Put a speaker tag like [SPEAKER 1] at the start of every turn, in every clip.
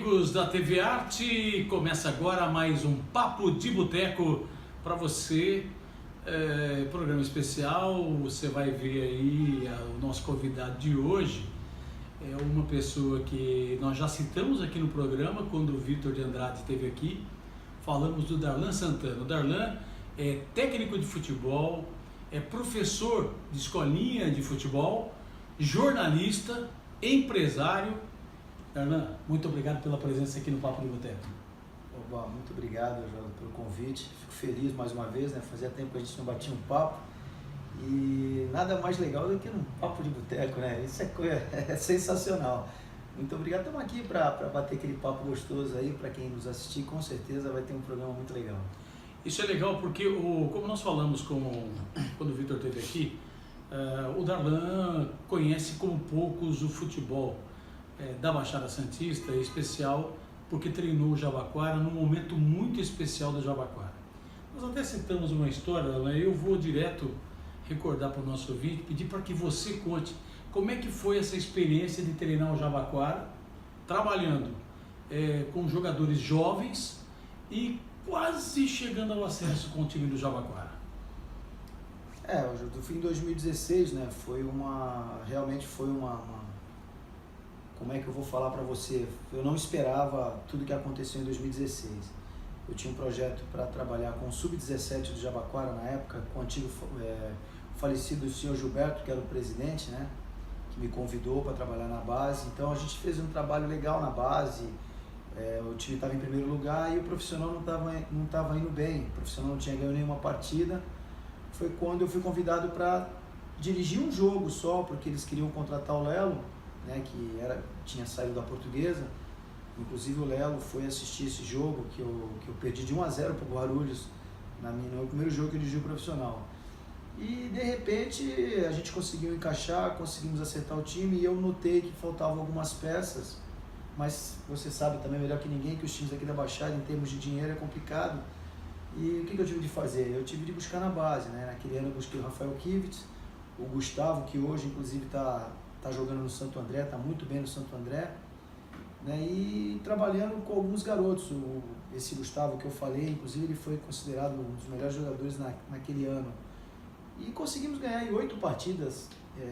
[SPEAKER 1] amigos da TV Arte, começa agora mais um Papo de Boteco para você, programa especial. Você vai ver aí o nosso convidado de hoje, é uma pessoa que nós já citamos aqui no programa, quando o Vitor de Andrade esteve aqui, falamos do Darlan Santana. O Darlan é técnico de futebol, é professor de escolinha de futebol, jornalista, empresário. Darlan, muito obrigado pela presença aqui no Papo de Boteco.
[SPEAKER 2] Oba, muito obrigado, Jorge, pelo convite. Fico feliz mais uma vez, né? Fazia tempo que a gente não batia um papo. E nada mais legal do que um papo de boteco, né? Isso é sensacional. Muito obrigado. Estamos aqui para bater aquele papo gostoso aí. Para quem nos assistir, com certeza vai ter um programa muito legal.
[SPEAKER 1] Isso é legal porque, como nós falamos quando o Vitor esteve aqui, o Darlan conhece como poucos o futebol da Baixada Santista, em especial porque treinou o Jabaquara num momento muito especial do Jabaquara. Nós até citamos uma história, eu vou direto recordar para o nosso ouvinte, pedir para que você conte como é que foi essa experiência de treinar o Jabaquara, trabalhando com jogadores jovens e quase chegando ao acesso com o time do Jabaquara.
[SPEAKER 2] Do fim de 2016, né, realmente foi uma como é que eu vou falar para você? Eu não esperava tudo que aconteceu em 2016. Eu tinha um projeto para trabalhar com o Sub-17 do Jabaquara na época, com o antigo falecido senhor Gilberto, que era o presidente, né, que me convidou para trabalhar na base. Então a gente fez um trabalho legal na base, o time estava em primeiro lugar e o profissional não estava indo bem, o profissional não tinha ganho nenhuma partida. Foi quando eu fui convidado para dirigir um jogo só, porque eles queriam contratar o Lelo, né, que tinha saído da Portuguesa. Inclusive o Lelo foi assistir esse jogo que eu perdi de 1-0 para o Guarulhos no primeiro jogo que eu dirigi o profissional. E de repente a gente conseguiu encaixar, conseguimos acertar o time e eu notei que faltavam algumas peças, mas você sabe também melhor que ninguém que os times aqui da Baixada em termos de dinheiro é complicado. E o que eu tive de fazer? Eu tive de buscar na base, né? Naquele ano eu busquei o Rafael Kivitz, o Gustavo, que hoje inclusive está jogando no Santo André, está muito bem no Santo André, né? E trabalhando com alguns garotos. Esse Gustavo que eu falei, inclusive ele foi considerado um dos melhores jogadores naquele ano. E conseguimos ganhar em 8 partidas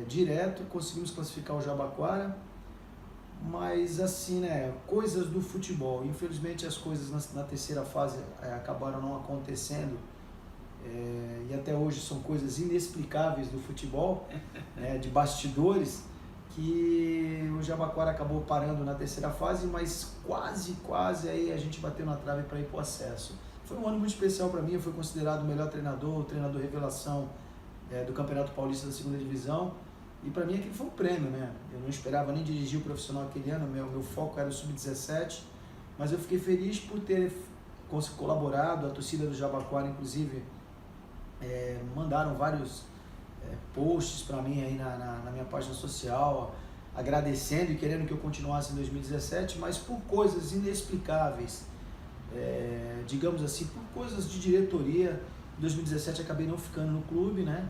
[SPEAKER 2] direto, conseguimos classificar o Jabaquara, mas assim, né, coisas do futebol. Infelizmente as coisas na terceira fase acabaram não acontecendo. E até hoje são coisas inexplicáveis do futebol, né, de bastidores, que o Jabaquara acabou parando na terceira fase, mas quase aí a gente bateu na trave para ir para o acesso. Foi um ano muito especial para mim, eu fui considerado o melhor treinador, o treinador revelação do Campeonato Paulista da segunda divisão, e para mim aquilo foi um prêmio, né? Eu não esperava nem dirigir o profissional aquele ano, meu foco era o Sub-17, mas eu fiquei feliz por ter colaborado. A torcida do Jabaquara, inclusive, mandaram vários posts para mim aí na minha página social, agradecendo e querendo que eu continuasse em 2017, mas por coisas inexplicáveis, digamos assim, por coisas de diretoria, em 2017 acabei não ficando no clube, né?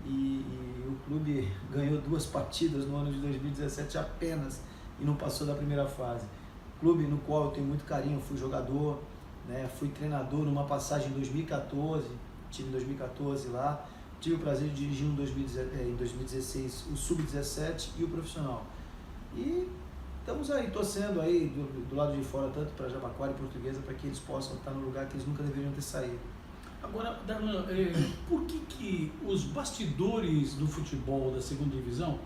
[SPEAKER 2] E o clube ganhou 2 partidas no ano de 2017 apenas e não passou da primeira fase. Clube no qual eu tenho muito carinho, fui jogador, né? Fui treinador numa passagem em 2014, tive em 2014 lá, tive o prazer de dirigir em 2016 o Sub-17 e o profissional. E estamos aí torcendo aí do lado de fora, tanto para Jabaquara e Portuguesa, para que eles possam estar no lugar que eles nunca deveriam ter saído.
[SPEAKER 1] Agora, Darlan, por que os bastidores do futebol da segunda divisão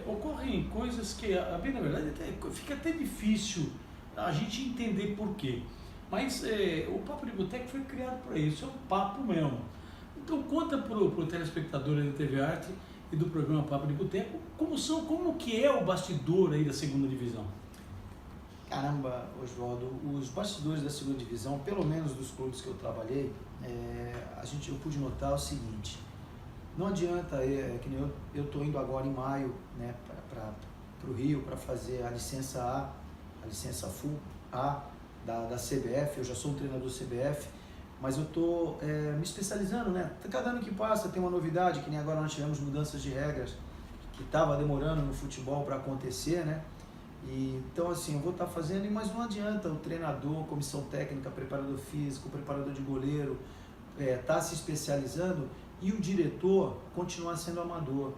[SPEAKER 1] ocorrem coisas que, bem na verdade, fica até difícil a gente entender por quê. Mas o Papo de Boteco foi criado para isso, é um papo mesmo. Então conta para o telespectador da TV Arte e do programa Papo de Boteco como que é o bastidor aí da segunda divisão.
[SPEAKER 2] Caramba, Oswaldo, os bastidores da segunda divisão, pelo menos dos clubes que eu trabalhei, eu pude notar o seguinte: não adianta, que nem eu estou indo agora em maio, né, para o Rio para fazer a licença Full A da CBF. Eu já sou um treinador CBF, mas eu estou me especializando, né? Cada ano que passa tem uma novidade, que nem agora nós tivemos mudanças de regras que estava demorando no futebol para acontecer, né? Então, assim, eu vou estar fazendo, mas não adianta o treinador, comissão técnica, preparador físico, preparador de goleiro, tá se especializando e o diretor continuar sendo amador.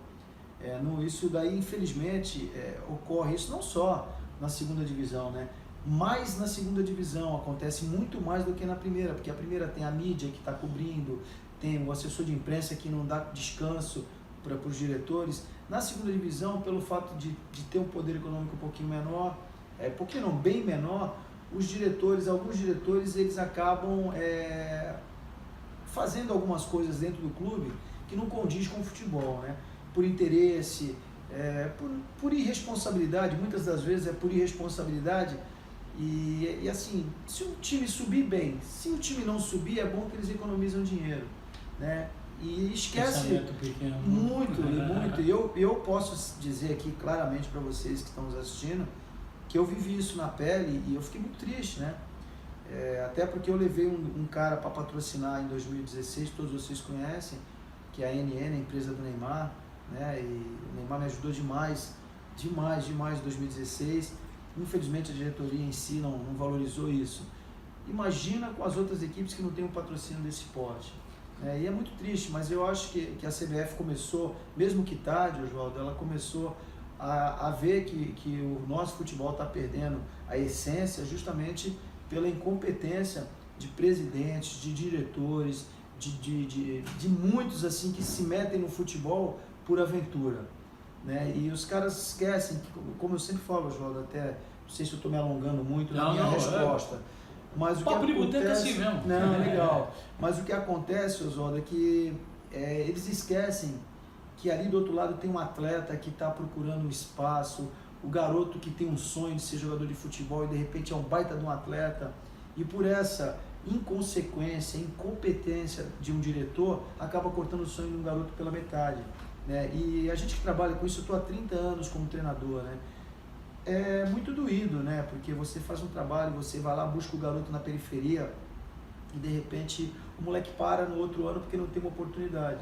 [SPEAKER 2] Isso daí, infelizmente, ocorre isso não só na segunda divisão, né? Mas na segunda divisão acontece muito mais do que na primeira, porque a primeira tem a mídia que está cobrindo, tem o assessor de imprensa que não dá descanso para os diretores. Na segunda divisão, pelo fato de ter um poder econômico um pouquinho menor, pouquinho não, bem menor, alguns diretores, eles acabam fazendo algumas coisas dentro do clube que não condiz com o futebol, né? Por interesse, por irresponsabilidade, muitas das vezes é por irresponsabilidade. E assim, se o time subir bem, se o time não subir, é bom que eles economizam dinheiro, né? E esquece muito. E eu posso dizer aqui claramente para vocês que estão nos assistindo que eu vivi isso na pele e eu fiquei muito triste, né? Até porque eu levei um cara para patrocinar em 2016, todos vocês conhecem, que é a NN, a empresa do Neymar, né? E o Neymar me ajudou demais em 2016. Infelizmente a diretoria em si não valorizou isso. Imagina com as outras equipes que não tem um patrocínio desse porte. E é muito triste, mas eu acho que a CBF começou, mesmo que tarde, Oswaldo, ela começou a ver que o nosso futebol está perdendo a essência justamente pela incompetência de presidentes, de diretores, de muitos assim que se metem no futebol por aventura, né? E os caras esquecem, como eu sempre falo, Oswaldo, até não sei se eu estou me alongando muito na minha resposta. Mas o que acontece,
[SPEAKER 1] assim mesmo.
[SPEAKER 2] Não, é legal. Mas o que acontece, Oswaldo, é que eles esquecem que ali do outro lado tem um atleta que está procurando um espaço, o garoto que tem um sonho de ser jogador de futebol e de repente é um baita de um atleta, e por essa inconsequência, incompetência de um diretor, acaba cortando o sonho de um garoto pela metade, né? E a gente que trabalha com isso, eu estou há 30 anos como treinador, né? É muito doído, né? Porque você faz um trabalho, você vai lá, busca o garoto na periferia e de repente o moleque para no outro ano porque não tem uma oportunidade.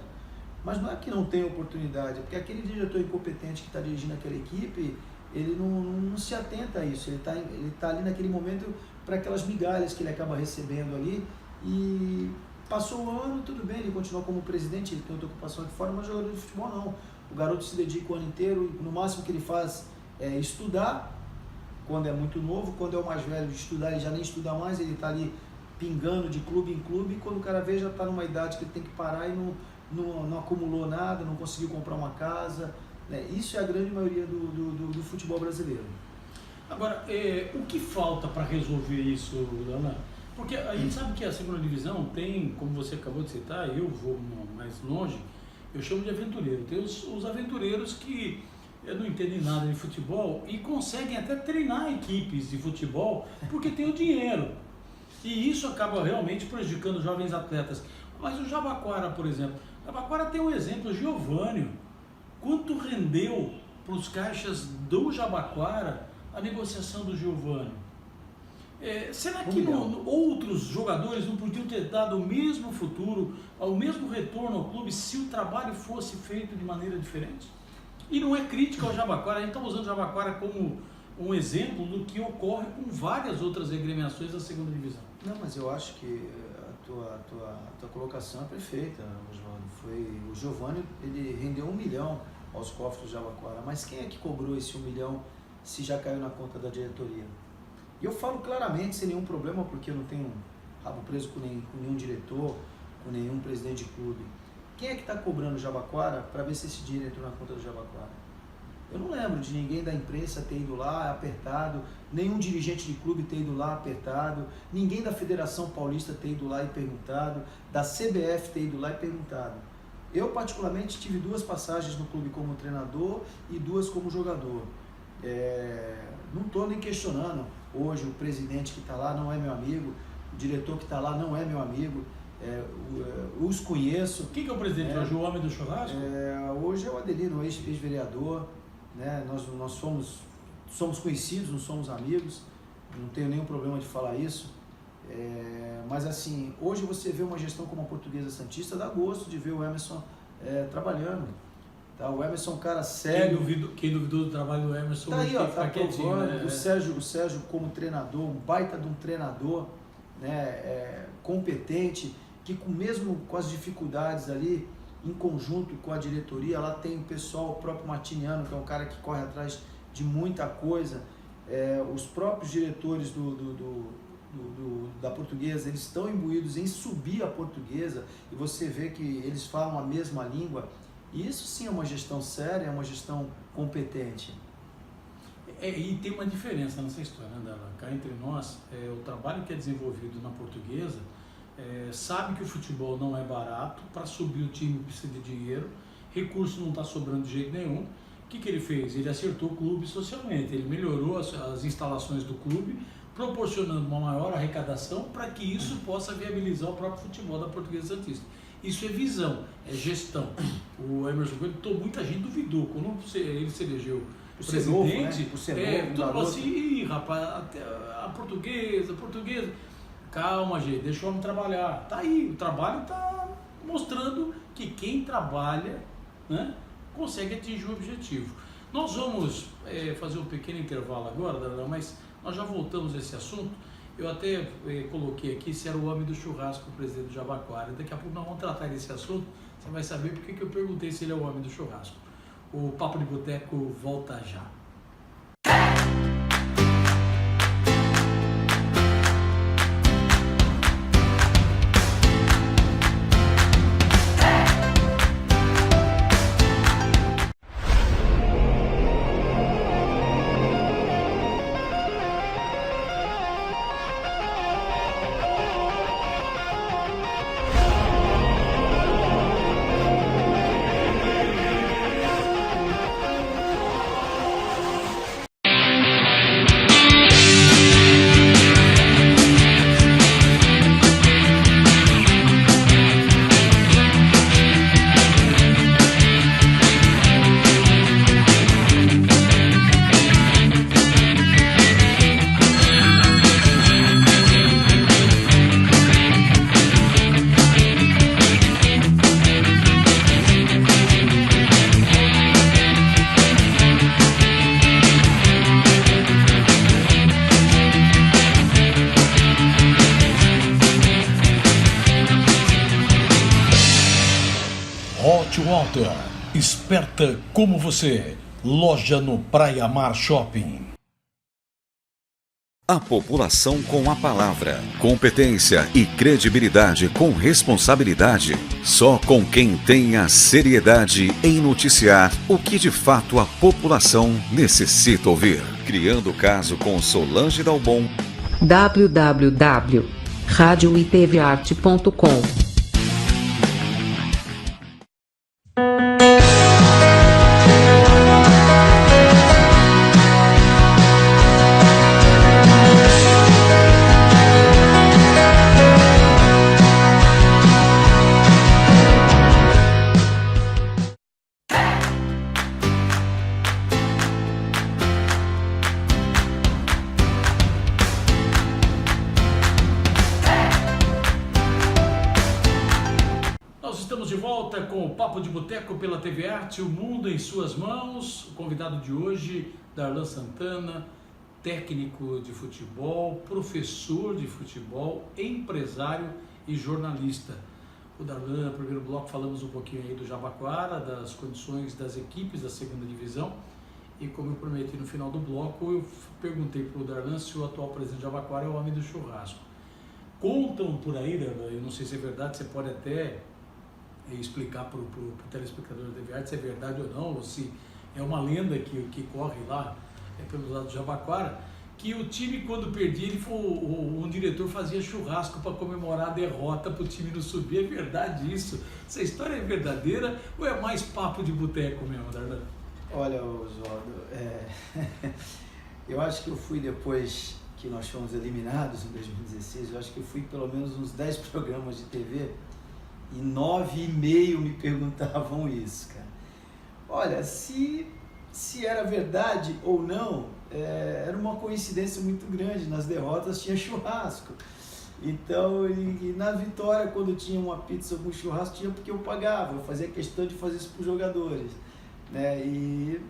[SPEAKER 2] Mas não é que não tem oportunidade, é porque aquele diretor incompetente que está dirigindo aquela equipe, ele não se atenta a isso, ele tá ali naquele momento para aquelas migalhas que ele acaba recebendo ali, e passou o ano, tudo bem, ele continua como presidente, ele tem outra ocupação aqui fora, mas jogador de futebol não. O garoto se dedica o ano inteiro, no máximo que ele faz estudar, quando é muito novo, quando é o mais velho de estudar, ele já nem estuda mais, ele está ali pingando de clube em clube, e quando o cara vê, já está numa idade que ele tem que parar e não acumulou nada, não conseguiu comprar uma casa, né? Isso é a grande maioria do futebol brasileiro.
[SPEAKER 1] Agora, o que falta para resolver isso, Ana? Porque a gente sabe que a segunda divisão tem, como você acabou de citar, eu vou mais longe, eu chamo de aventureiro. Tem os aventureiros que não entendem nada de futebol e conseguem até treinar equipes de futebol porque tem o dinheiro. E isso acaba realmente prejudicando jovens atletas. Mas o Jabaquara, por exemplo, o Jabaquara tem um exemplo, o Giovânio. Quanto rendeu para os caixas do Jabaquara a negociação do Giovânio? Será que outros jogadores não podiam ter dado o mesmo futuro, o mesmo retorno ao clube se o trabalho fosse feito de maneira diferente? E não é crítica ao Jabaquara, a gente está usando o Jabaquara como um exemplo do que ocorre com várias outras agremiações da segunda divisão.
[SPEAKER 2] Não, mas eu acho que a tua colocação é perfeita, Oswaldo. O Giovânio, ele rendeu 1 milhão aos cofres do Jabaquara, mas quem é que cobrou esse 1 milhão se já caiu na conta da diretoria? E eu falo claramente, sem nenhum problema, porque eu não tenho rabo preso com nenhum diretor, com nenhum presidente de clube. Quem é que está cobrando o Jabaquara para ver se esse dinheiro entrou na conta do Jabaquara? Eu não lembro de ninguém da imprensa ter ido lá apertado, nenhum dirigente de clube ter ido lá apertado, ninguém da Federação Paulista ter ido lá e perguntado, da CBF ter ido lá e perguntado. Eu, particularmente, tive 2 passagens no clube como treinador e 2 como jogador. Não estou nem questionando. Hoje o presidente que está lá não é meu amigo, o diretor que está lá não é meu amigo. Os conheço.
[SPEAKER 1] Quem que é o presidente hoje? O homem do churrasco?
[SPEAKER 2] Hoje é o Adelino, ex-vereador, né? Nós somos conhecidos, não somos amigos, não tenho nenhum problema de falar isso. Mas assim, hoje você vê uma gestão como a Portuguesa Santista, dá gosto de ver o Emerson trabalhando. Tá? O Emerson é um cara
[SPEAKER 1] Quem
[SPEAKER 2] sério.
[SPEAKER 1] duvidou do trabalho do Emerson,
[SPEAKER 2] Tá aí, ó, tá
[SPEAKER 1] quietinho,
[SPEAKER 2] provando.
[SPEAKER 1] né?
[SPEAKER 2] O Sérgio como treinador, um baita de um treinador, né, competente, que mesmo com as dificuldades ali, em conjunto com a diretoria, lá tem o pessoal, o próprio Martiniano, que é um cara que corre atrás de muita coisa, os próprios diretores da Portuguesa, eles estão imbuídos em subir a Portuguesa, e você vê que eles falam a mesma língua, e isso sim é uma gestão séria, é uma gestão competente.
[SPEAKER 1] E tem uma diferença nessa história, né, Darlan? Cá entre nós, o trabalho que é desenvolvido na Portuguesa, sabe que o futebol não é barato, para subir o time precisa de dinheiro, recurso não está sobrando de jeito nenhum. O que ele fez? Ele acertou o clube socialmente, ele melhorou as instalações do clube, proporcionando uma maior arrecadação para que isso possa viabilizar o próprio futebol da Portuguesa Santista. Isso é visão, é gestão. O Emerson Coelho, muita gente duvidou, quando ele se elegeu presidente,
[SPEAKER 2] novo, né? Por ser novo,
[SPEAKER 1] todo mundo assim, rapaz, a portuguesa. Calma, gente, deixa o homem trabalhar. Tá aí, o trabalho está mostrando que quem trabalha, né, consegue atingir o objetivo. Nós vamos fazer um pequeno intervalo agora, Darlan, mas nós já voltamos a esse assunto. Eu até coloquei aqui se era o homem do churrasco, o presidente do Jabaquara. Daqui a pouco nós vamos tratar desse assunto, você vai saber porque que eu perguntei se ele é o homem do churrasco. O Papo de Boteco volta já.
[SPEAKER 3] Hot Water, esperta como você. Loja no Praia Mar Shopping.
[SPEAKER 4] A população com a palavra, competência e credibilidade com responsabilidade. Só com quem tem a seriedade em noticiar o que de fato a população necessita ouvir. Criando caso com Solange Dalbon.
[SPEAKER 5] www.radioitvarte.com.
[SPEAKER 1] Com o Papo de Boteco pela TV Arte, o mundo em suas mãos. O convidado de hoje, Darlan Santana, técnico de futebol, professor de futebol, empresário e jornalista. O Darlan, no primeiro bloco, falamos um pouquinho aí do Jabaquara, das condições das equipes da segunda divisão. E como eu prometi no final do bloco, eu perguntei para o Darlan se o atual presidente do Jabaquara é o homem do churrasco. Contam por aí, Darlan, eu não sei se é verdade, você pode até explicar para o telespectador da TV Arte se é verdade ou não, ou se é uma lenda que corre lá pelos lados do Jabaquara, que o time, quando perdia, um diretor fazia churrasco para comemorar a derrota para o time não subir. É verdade isso? Essa história é verdadeira ou é mais papo de boteco mesmo, Darlan?
[SPEAKER 2] Olha, Oswaldo, eu acho que eu fui, depois que nós fomos eliminados em 2016, eu acho que eu fui pelo menos uns 10 programas de TV e 9,5 me perguntavam isso, cara. Olha, se era verdade ou não, era uma coincidência muito grande. Nas derrotas tinha churrasco. Então, e na vitória, quando tinha uma pizza ou um churrasco, tinha porque eu pagava. Eu fazia questão de fazer isso para os jogadores. né? E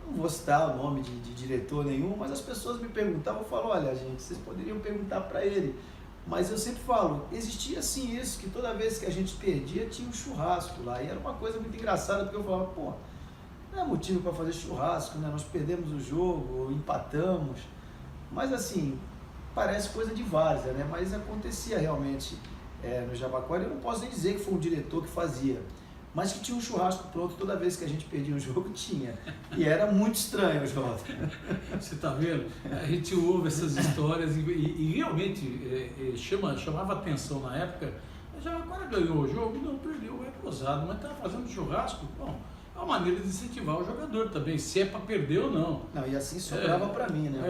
[SPEAKER 2] não vou citar o nome de diretor nenhum, mas as pessoas me perguntavam, eu falo, olha gente, vocês poderiam perguntar para ele. Mas eu sempre falo, existia sim isso, que toda vez que a gente perdia tinha um churrasco lá. E era uma coisa muito engraçada, porque eu falava, pô, não é motivo para fazer churrasco, né? Nós perdemos o jogo, empatamos. Mas assim, parece coisa de várzea, né? Mas acontecia realmente no Jabaquara. Eu não posso nem dizer que foi um diretor que fazia, mas que tinha um churrasco pronto toda vez que a gente perdia um jogo, tinha. E era muito estranho, Jota.
[SPEAKER 1] Você está vendo? A gente ouve essas histórias e realmente chamava atenção na época. Já agora ganhou o jogo? Não, perdeu, é cruzado, mas estava fazendo churrasco? Bom, é uma maneira de incentivar o jogador também, se é para perder ou não.
[SPEAKER 2] Não, e assim sobrava para mim, né?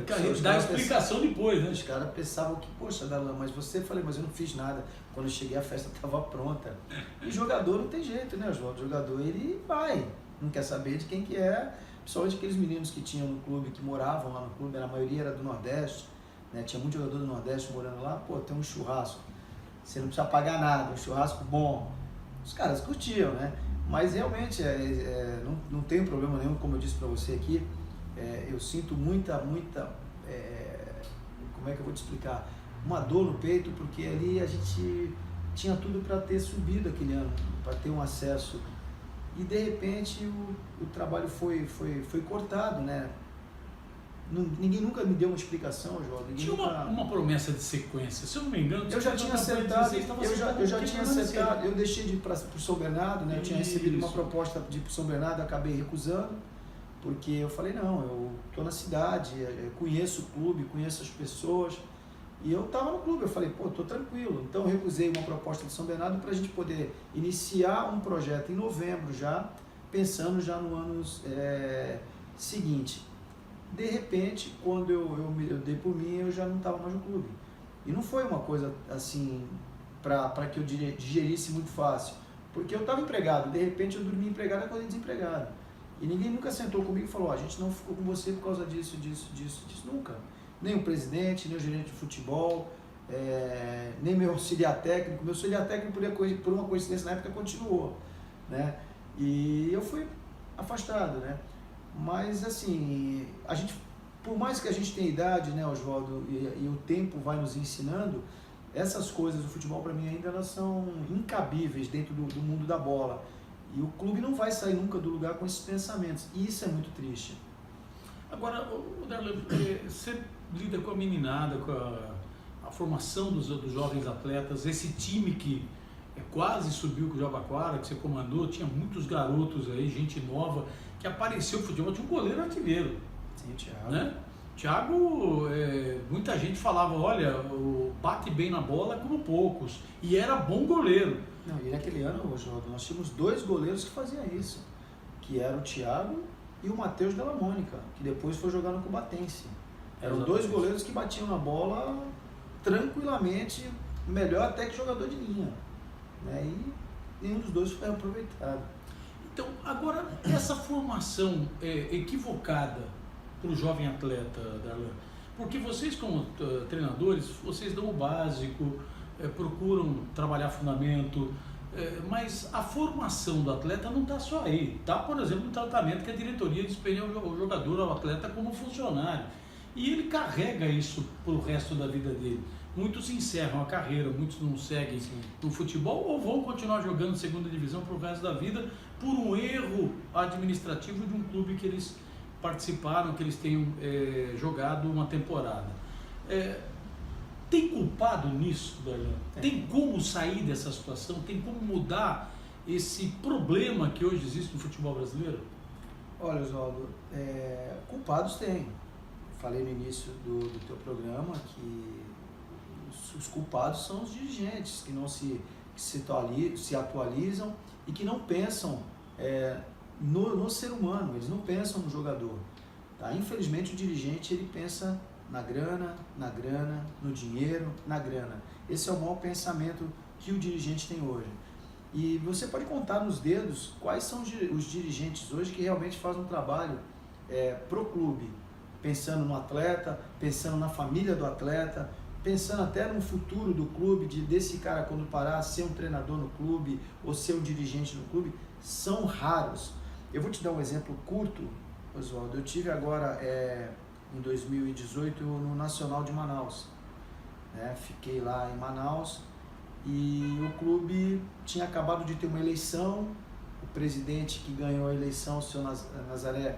[SPEAKER 1] A gente dá a explicação depois, né?
[SPEAKER 2] Os caras pensavam que, poxa, Darlan, mas você, falei, mas eu não fiz nada. Quando eu cheguei a festa estava pronta. E jogador não tem jeito, né, Oswaldo? O jogador, ele vai, não quer saber de quem que é, principalmente aqueles meninos que tinham no clube, que moravam lá no clube, a maioria era do Nordeste, né? Tinha muito jogador do Nordeste morando lá, pô, tem um churrasco, você não precisa pagar nada, um churrasco bom. Os caras curtiam, né? Mas realmente não tem problema nenhum, como eu disse para você aqui, eu sinto muita, como é que eu vou te explicar? Uma dor no peito, porque ali a gente tinha tudo para ter subido aquele ano, para ter um acesso. E de repente o trabalho foi cortado, né? Ninguém nunca me deu uma explicação, João.
[SPEAKER 1] Tinha uma promessa de sequência, se eu não me engano.
[SPEAKER 2] Eu já tinha acertado, eu deixei de ir para o São Bernardo, né? Eu tinha recebido uma proposta de ir para o São Bernardo, acabei recusando, porque eu falei, não, eu estou na cidade, eu conheço o clube, conheço as pessoas, e eu estava no clube, eu falei, pô, estou tranquilo. Então eu recusei uma proposta de São Bernardo para a gente poder iniciar um projeto em novembro já, pensando já no ano seguinte. De repente, quando eu dei por mim, eu já não estava mais no clube. E não foi uma coisa assim, para que eu digerisse muito fácil. Porque eu estava empregado, de repente eu dormi empregado e acordei desempregado. E ninguém nunca sentou comigo e falou, a gente não ficou com você por causa disso, nunca. Nem o presidente, nem o gerente de futebol, nem meu auxiliar técnico. Meu auxiliar técnico, por uma coincidência, na época continuou, né? E eu fui afastado, né? Mas assim, por mais que a gente tenha idade, né, Oswaldo, e o tempo vai nos ensinando, essas coisas do futebol para mim ainda elas são incabíveis dentro do mundo da bola. E o clube não vai sair nunca do lugar com esses pensamentos. E isso é muito triste.
[SPEAKER 1] Agora, Darlan, você lida com a meninada, com a formação dos jovens atletas, esse time que quase subiu com o Jabaquara, que você comandou, tinha muitos garotos aí, gente nova, que apareceu no futebol, tinha um goleiro artilheiro.
[SPEAKER 2] Sim, o Thiago.
[SPEAKER 1] Né? Thiago, muita gente falava, olha, bate bem na bola como poucos, e era bom goleiro.
[SPEAKER 2] Não, e naquele ano, Oswaldo, nós tínhamos 2 goleiros que faziam isso, que era o Thiago e o Matheus Della Mônica, que depois foi jogar no Cubatense. Eram
[SPEAKER 1] Exatamente.
[SPEAKER 2] 2 goleiros que batiam na bola tranquilamente, melhor até que jogador de linha. Né? E nenhum dos dois foi aproveitado.
[SPEAKER 1] Então, agora, essa formação equivocada para o jovem atleta, Darlan, porque vocês como treinadores, vocês dão o básico, procuram trabalhar fundamento, mas a formação do atleta não está só aí. Está, por exemplo, no tratamento que a diretoria desempenha o jogador, o atleta como funcionário. E ele carrega isso para o resto da vida dele. Muitos encerram a carreira, muitos não seguem no futebol ou vão continuar jogando segunda divisão para o resto da vida por um erro administrativo de um clube que eles participaram, que eles tenham jogado uma temporada. Tem culpado nisso, Darlan? Tem como sair dessa situação? Tem como mudar esse problema que hoje existe no futebol brasileiro?
[SPEAKER 2] Olha, Oswaldo, culpados tem. Falei no início do teu programa que os culpados são os dirigentes que não se atualizam e que não pensam no ser humano, eles não pensam no jogador. Tá? Infelizmente o dirigente ele pensa na grana, no dinheiro, na grana. Esse é o maior pensamento que o dirigente tem hoje. E você pode contar nos dedos quais são os dirigentes hoje que realmente fazem um trabalho pro clube, pensando no atleta, pensando na família do atleta, pensando até no futuro do clube, desse cara quando parar ser um treinador no clube ou ser um dirigente no clube. São raros. Eu vou te dar um exemplo curto, Oswaldo. Eu tive agora, em 2018, no Nacional de Manaus. Né? Fiquei lá em Manaus e o clube tinha acabado de ter uma eleição. O presidente que ganhou a eleição, o senhor Nazaré,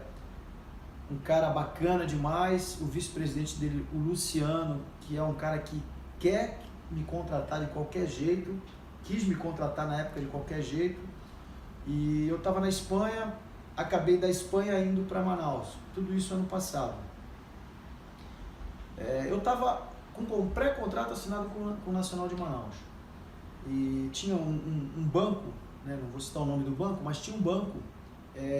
[SPEAKER 2] um cara bacana demais. O vice-presidente dele, o Luciano, que é um cara que quer me contratar de qualquer jeito, quis me contratar na época de qualquer jeito. E eu estava na Espanha, acabei da Espanha indo para Manaus. Tudo isso ano passado. Eu estava com um pré-contrato assinado com o Nacional de Manaus. E tinha um banco, né, não vou citar o nome do banco, mas tinha um banco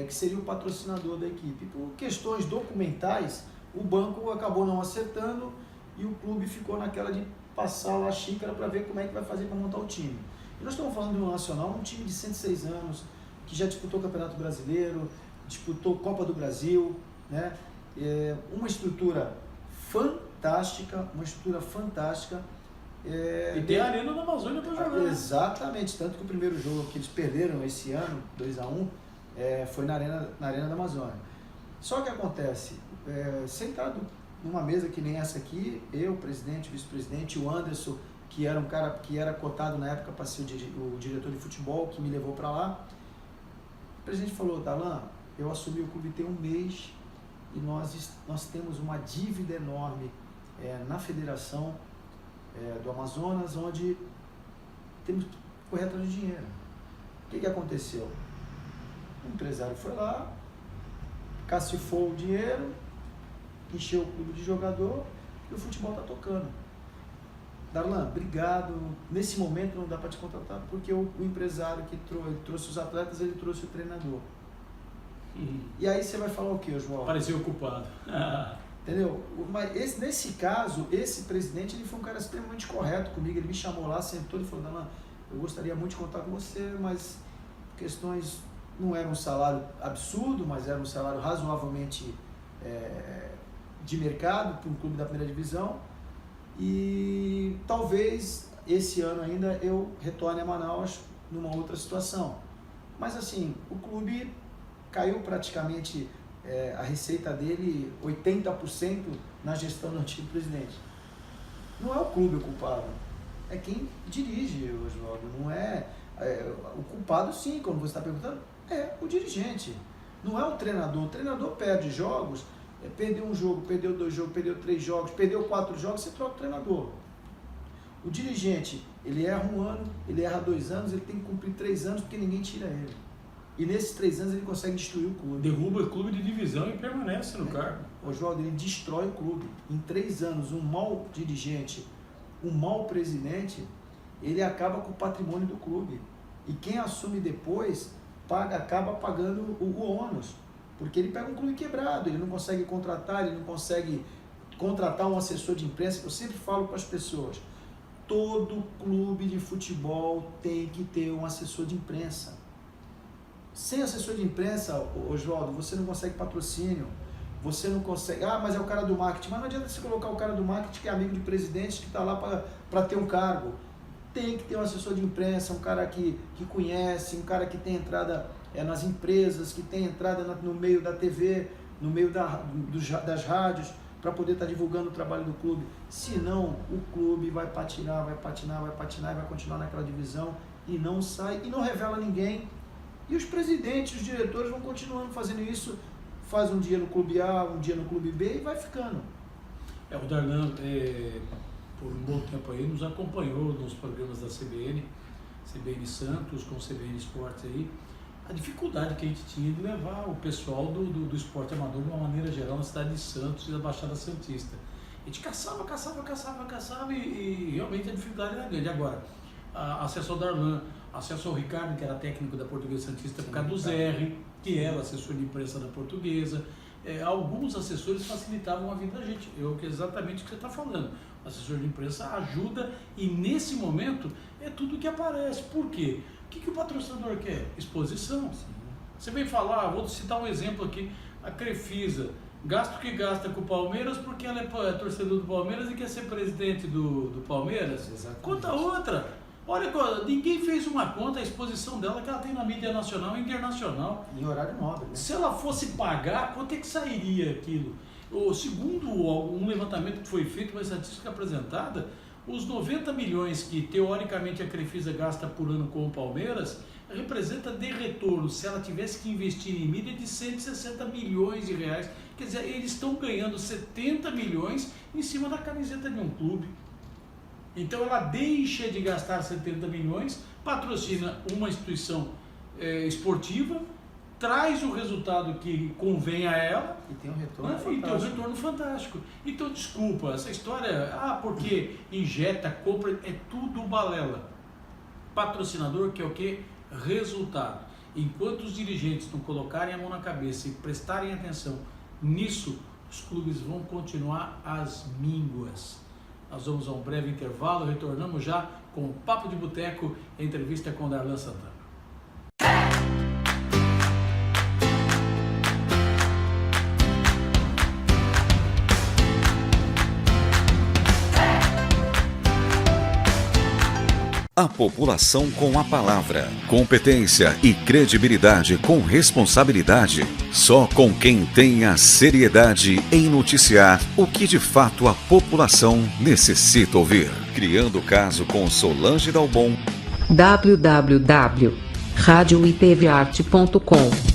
[SPEAKER 2] que seria o patrocinador da equipe. Por questões documentais, o banco acabou não acertando e o clube ficou naquela de passar lá a xícara para ver como é que vai fazer para montar o time. E nós estamos falando de um Nacional, um time de 106 anos, que já disputou o Campeonato Brasileiro, disputou Copa do Brasil, né? Uma estrutura fantástica,
[SPEAKER 1] E tem a Arena da Amazônia para jogar.
[SPEAKER 2] Exatamente, tanto que o primeiro jogo que eles perderam esse ano, 2-1, foi na Arena da Amazônia. Só que acontece, sentado numa mesa que nem essa aqui, eu, presidente, vice-presidente, o Anderson, que era um cara que era cotado na época para ser o diretor de futebol, que me levou para lá. O presidente falou: Darlan, eu assumi o clube tem um mês e nós temos uma dívida enorme na federação do Amazonas, onde temos que correr atrás de dinheiro. O que aconteceu? O empresário foi lá, cacifou o dinheiro, encheu o clube de jogador e o futebol está tocando. Darlan, obrigado. Nesse momento não dá para te contratar porque o empresário que trouxe os atletas, ele trouxe o treinador. E aí você vai falar o quê, João?
[SPEAKER 1] Pareceu ocupado.
[SPEAKER 2] Entendeu? Mas nesse caso, esse presidente, ele foi um cara extremamente correto comigo. Ele me chamou lá, sentou e falou: Darlan, eu gostaria muito de contar com você, mas questões, não era um salário absurdo, mas era um salário razoavelmente de mercado para um clube da primeira divisão. E talvez esse ano ainda eu retorne a Manaus numa outra situação. Mas assim, o clube caiu praticamente a receita dele 80% na gestão do antigo presidente. Não é o clube o culpado, é quem dirige, Oswaldo. Não é o culpado, sim, como você está perguntando, é o dirigente. Não é o treinador. O treinador perde jogos. Perdeu um jogo, perdeu 2 jogos, perdeu 3 jogos, perdeu 4 jogos, você troca o treinador. O dirigente, ele erra 1 ano, ele erra 2 anos, ele tem que cumprir 3 anos porque ninguém tira ele. E nesses 3 anos ele consegue destruir o clube.
[SPEAKER 1] Derruba o clube de divisão e permanece no cargo.
[SPEAKER 2] Oswaldo, ele destrói o clube. Em 3 anos, um mau dirigente, um mau presidente, ele acaba com o patrimônio do clube. E quem assume depois acaba pagando o ônus. Porque ele pega um clube quebrado, ele não consegue contratar, ele não consegue contratar um assessor de imprensa. Eu sempre falo para as pessoas, todo clube de futebol tem que ter um assessor de imprensa. Sem assessor de imprensa, Oswaldo, você não consegue patrocínio, você não consegue... mas é o cara do marketing. Mas não adianta você colocar o cara do marketing que é amigo de presidente, que está lá para ter um cargo. Tem que ter um assessor de imprensa, um cara que conhece, um cara que tem entrada... nas empresas, que tem entrada no meio da TV, no meio das rádios, para poder estar divulgando o trabalho do clube. Senão, o clube vai patinar e vai continuar naquela divisão e não sai, e não revela ninguém. E os presidentes, os diretores vão continuando fazendo isso, faz um dia no clube A, um dia no clube B e vai ficando.
[SPEAKER 1] O Darlan, por um bom tempo aí, nos acompanhou nos programas da CBN Santos, com CBN Esportes aí, a dificuldade que a gente tinha de levar o pessoal do esporte amador de uma maneira geral na cidade de Santos e da Baixada Santista. A gente caçava e realmente a dificuldade era grande. Agora, acesso ao Darlan, acesso ao Ricardo, que era técnico da Portuguesa Santista, por causa do Zerri, que era assessor de imprensa da Portuguesa. Alguns assessores facilitavam a vida da gente, exatamente o que você está falando. O assessor de imprensa ajuda e nesse momento é tudo que aparece. Por quê? O que o patrocinador quer? Exposição. Sim. Você vem falar, vou citar um exemplo aqui, a Crefisa, gasta o que gasta com o Palmeiras porque ela é torcedor do Palmeiras e quer ser presidente do Palmeiras.
[SPEAKER 2] Exatamente.
[SPEAKER 1] Conta outra. Olha, ninguém fez uma conta, a exposição dela que ela tem na mídia nacional e internacional.
[SPEAKER 2] Em horário nobre, né?
[SPEAKER 1] Se ela fosse pagar, quanto é que sairia aquilo? Segundo um levantamento que foi feito, uma estatística apresentada, os 90 milhões que teoricamente a Crefisa gasta por ano com o Palmeiras representa de retorno, se ela tivesse que investir em mídia, de 160 milhões de reais. Quer dizer, eles estão ganhando 70 milhões em cima da camiseta de um clube. Então ela deixa de gastar 70 milhões, patrocina uma instituição esportiva, traz o resultado que convém a ela
[SPEAKER 2] e tem um retorno fantástico.
[SPEAKER 1] E tem um retorno fantástico. Então, desculpa, essa história, porque injeta, compra, é tudo balela. Patrocinador quer o quê? Resultado. Enquanto os dirigentes não colocarem a mão na cabeça e prestarem atenção nisso, os clubes vão continuar às mínguas. Nós vamos a um breve intervalo, retornamos já com o Papo de Boteco, entrevista com Darlan Santana.
[SPEAKER 4] A população com a palavra. Competência e credibilidade com responsabilidade. Só com quem tenha seriedade em noticiar o que de fato a população necessita ouvir. Criando o caso com Solange Dalbon.
[SPEAKER 5] www.radioitvarte.com.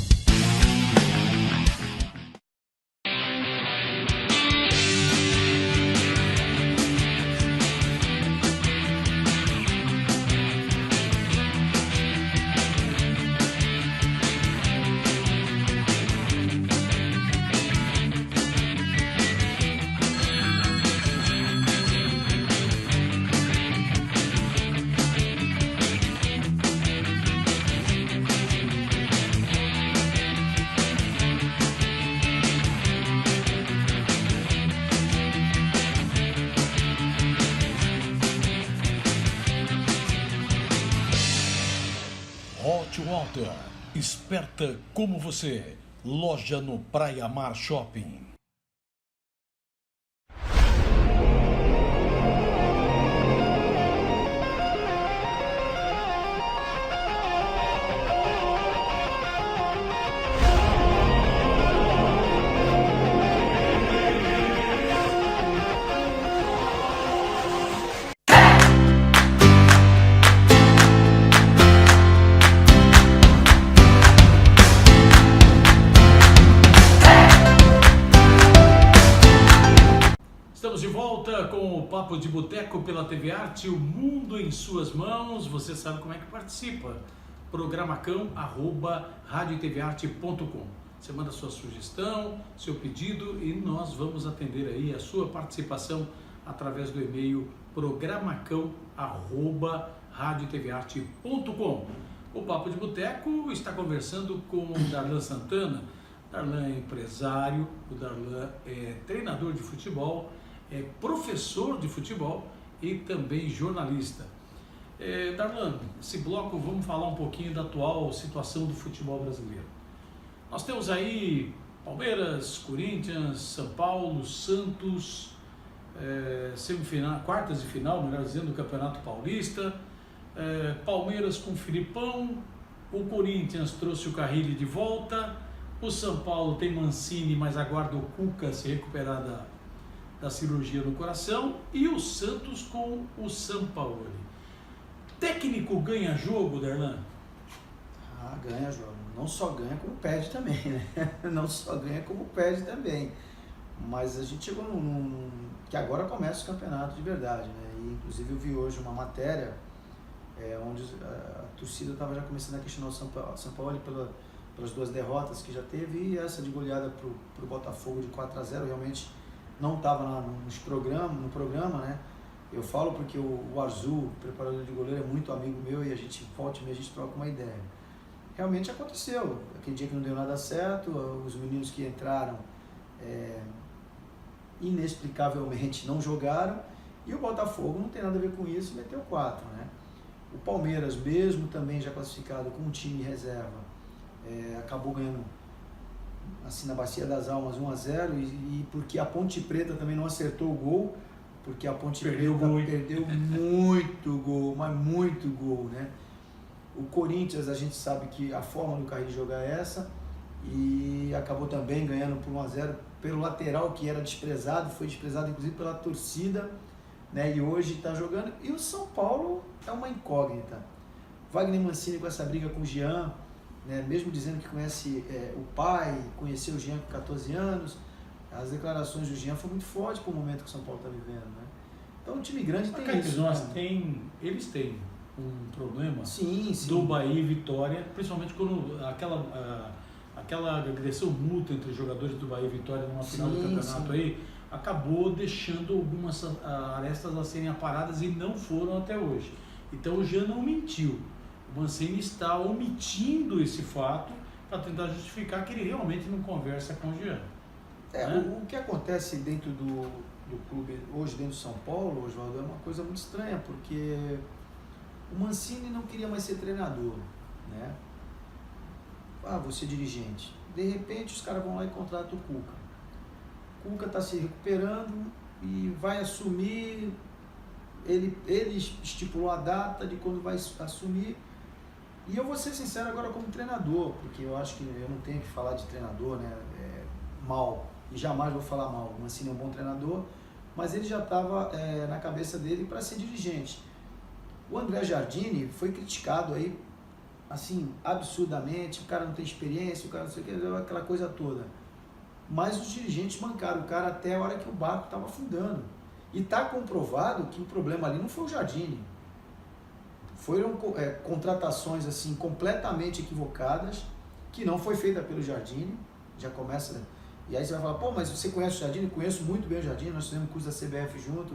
[SPEAKER 3] Hot Water, esperta como você, loja no Praia Mar Shopping.
[SPEAKER 1] Estamos de volta com o Papo de Boteco pela TV Arte, o mundo em suas mãos. Você sabe como é que participa. Programacão@radiotvarte.com. Você manda sua sugestão, seu pedido e nós vamos atender aí a sua participação através do e-mail programacão@radiotvarte.com. O Papo de Boteco está conversando com o Darlan Santana. Darlan é empresário, o Darlan é treinador de futebol, é professor de futebol e também jornalista. Darlan, esse bloco vamos falar um pouquinho da atual situação do futebol brasileiro. Nós temos aí Palmeiras, Corinthians, São Paulo, Santos, semifinal, quartas de final, melhor dizendo, do Campeonato Paulista, Palmeiras com o Filipão, o Corinthians trouxe o Carrilli de volta, o São Paulo tem Mancini, mas aguarda o Cuca se recuperar da cirurgia no coração, e o Santos com o Sampaoli. Técnico ganha jogo, Darlan?
[SPEAKER 2] Ganha jogo. Não só ganha, como perde também, né? Não só ganha, como perde também. Mas a gente chegou que agora começa o campeonato de verdade, né? E, inclusive, eu vi hoje uma matéria onde a torcida estava já começando a questionar o Sampaoli pelas duas derrotas que já teve, e essa de goleada para o Botafogo de 4-0, realmente não estava no programa, né? Eu falo porque o Arzu, preparador de goleiro, é muito amigo meu e a gente volta e meia, a gente troca uma ideia. Realmente aconteceu, aquele dia que não deu nada certo, os meninos que entraram inexplicavelmente não jogaram, e o Botafogo não tem nada a ver com isso, meteu 4, né? O Palmeiras, mesmo também já classificado com um time reserva, acabou ganhando assim na Bacia das Almas 1-0, e porque a Ponte Preta também não acertou o gol, o porque a Ponte
[SPEAKER 1] Perdeu
[SPEAKER 2] Preta
[SPEAKER 1] gol, hein?
[SPEAKER 2] perdeu muito gol, mas muito gol, né? O Corinthians, a gente sabe que a forma do Carille jogar é essa, e acabou também ganhando por 1-0 pelo lateral, que era desprezado, foi desprezado inclusive pela torcida, né? E hoje está jogando. E o São Paulo é uma incógnita. Wagner Mancini com essa briga com o Jean, né? Mesmo dizendo que conhece o pai, conheceu o Jean com 14 anos, as declarações do Jean foram muito fortes para o momento que o São Paulo está vivendo, né? Então o time grande tem isso.
[SPEAKER 1] Eles têm um problema
[SPEAKER 2] sim.
[SPEAKER 1] do Bahia e Vitória, principalmente quando aquela agressão mútua entre os jogadores do Bahia e Vitória numa final do campeonato aí, acabou deixando algumas arestas a serem aparadas e não foram até hoje. Então o Jean não mentiu. O Mancini está omitindo esse fato para tentar justificar que ele realmente não conversa com o Jean.
[SPEAKER 2] O que acontece dentro do clube hoje, dentro do São Paulo, Oswaldo, é uma coisa muito estranha, porque o Mancini não queria mais ser treinador, né? Vou ser dirigente. De repente os caras vão lá e contratam o Cuca. O Cuca está se recuperando e vai assumir. Ele estipulou a data de quando vai assumir. E eu vou ser sincero agora como treinador, porque eu acho que eu não tenho que falar de treinador, né, mal, e jamais vou falar mal. O Mancini é um bom treinador, mas ele já estava na cabeça dele para ser dirigente. O André Jardine foi criticado aí, assim, absurdamente, o cara não tem experiência, o cara não sei o que, aquela coisa toda. Mas os dirigentes bancaram o cara até a hora que o barco estava afundando. E está comprovado que o problema ali não foi o Jardine. Foram contratações assim completamente equivocadas, que não foi feita pelo Jardine, já começa. E aí você vai falar, pô, mas você conhece o Jardine? Conheço muito bem o Jardine, nós fizemos curso da CBF junto,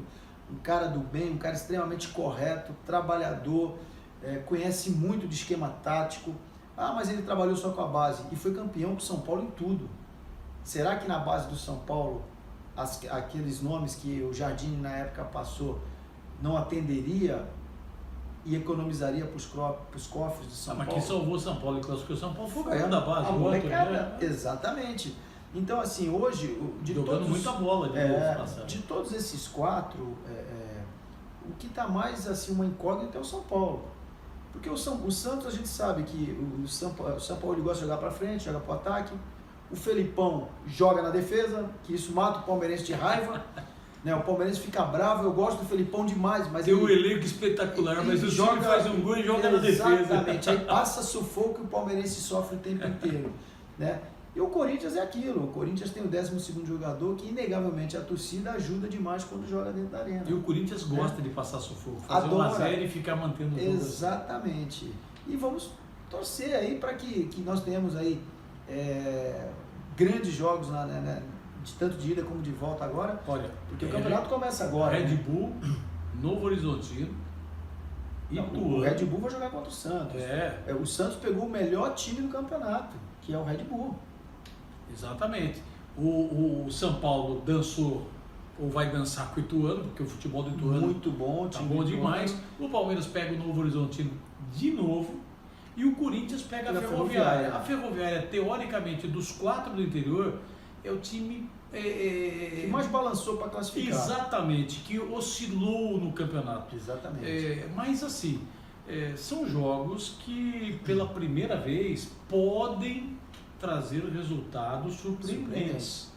[SPEAKER 2] um cara do bem, um cara extremamente correto, trabalhador, conhece muito de esquema tático. Mas ele trabalhou só com a base e foi campeão com o São Paulo em tudo. Será que na base do São Paulo, aqueles nomes que o Jardine na época passou, não atenderia e economizaria para os cofres de São Paulo?
[SPEAKER 1] Mas quem salvou São Paulo e classificou São Paulo foi o ganhador da base.
[SPEAKER 2] A molecada, exatamente. Então, assim, hoje,
[SPEAKER 1] jogando muita bola
[SPEAKER 2] de todos esses quatro, o que está mais assim, uma incógnita é o São Paulo. Porque o Santos, a gente sabe que o São Paulo ele gosta de jogar para frente, joga para o ataque. O Felipão joga na defesa, que isso mata o palmeirense de raiva. Né? O palmeirense fica bravo, eu gosto do Felipão demais. Mas
[SPEAKER 1] tem um elenco espetacular, mas o time faz um gol e joga na defesa.
[SPEAKER 2] Exatamente, aí passa sufoco e o palmeirense sofre o tempo inteiro. Né? E o Corinthians é aquilo, o Corinthians tem o 12º jogador que inegavelmente a torcida ajuda demais quando joga dentro da arena.
[SPEAKER 1] E o Corinthians gosta de passar sufoco, fazer
[SPEAKER 2] adora.
[SPEAKER 1] 1-0 e ficar mantendo o jogo.
[SPEAKER 2] Exatamente. Assim. E vamos torcer aí para que nós tenhamos aí grandes jogos de tanto de ida como de volta agora.
[SPEAKER 1] Olha,
[SPEAKER 2] porque o campeonato começa agora.
[SPEAKER 1] Red Bull, Novo Horizontino,
[SPEAKER 2] o Red Bull vai jogar contra o Santos. O Santos pegou o melhor time do campeonato, que é o Red Bull.
[SPEAKER 1] Exatamente. O São Paulo dançou, ou vai dançar com o Ituano, porque o futebol do Ituano
[SPEAKER 2] muito bom,
[SPEAKER 1] tá bom demais. O Palmeiras pega o Novo Horizontino de novo e o Corinthians pega a Ferroviária. A Ferroviária, teoricamente, dos 4 do interior, é o time
[SPEAKER 2] que mais balançou para classificar.
[SPEAKER 1] Exatamente, que oscilou no campeonato.
[SPEAKER 2] Exatamente.
[SPEAKER 1] Mas assim, são jogos que pela primeira vez podem trazer resultados surpreendentes.